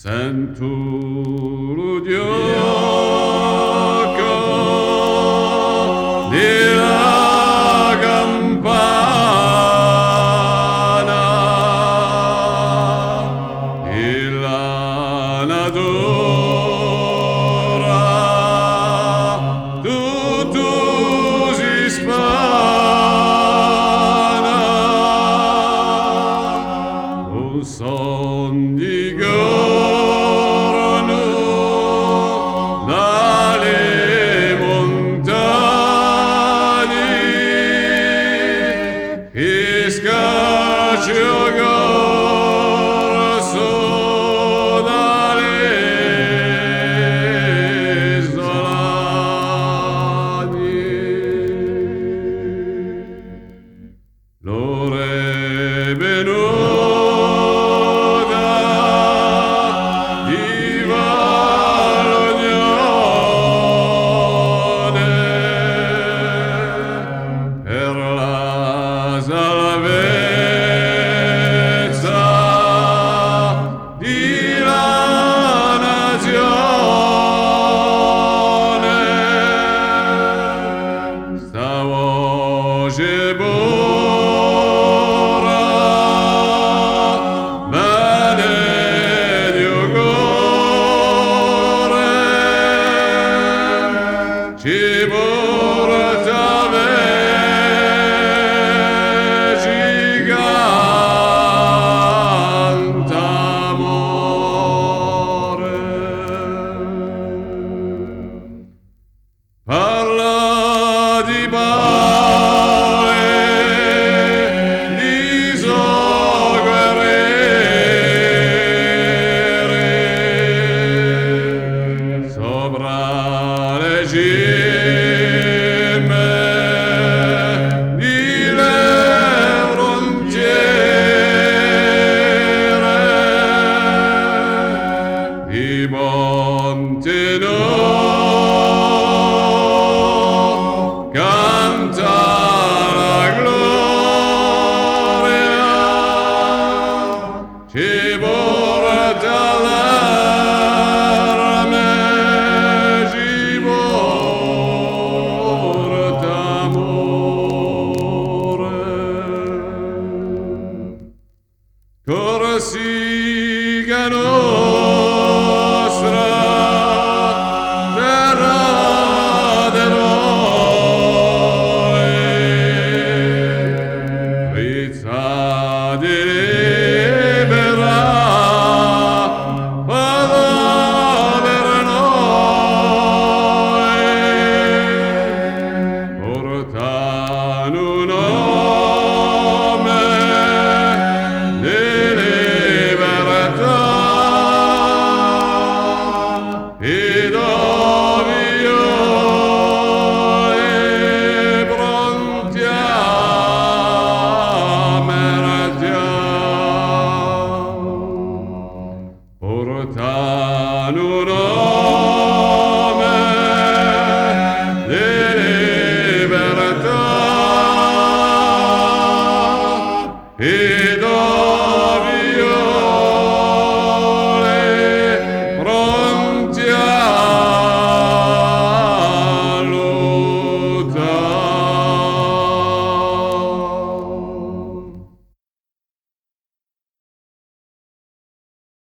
Sento l'udioco della campana e la natura tutto si spana un son di dalle montagne e scaccio corso dalle isolani. L'ora è venuta di per la salvezza di la nazione. Sta voce buona, bene Dio cuore, ci porta parla di pace, di suo guerriere, sopra le cime di le frontiere, di monti canta la gloria, ci porta l'arme, ci porta amore. Corsica nostra, terra di libera per noi, portano un nome di libertà e dove io pronti a portano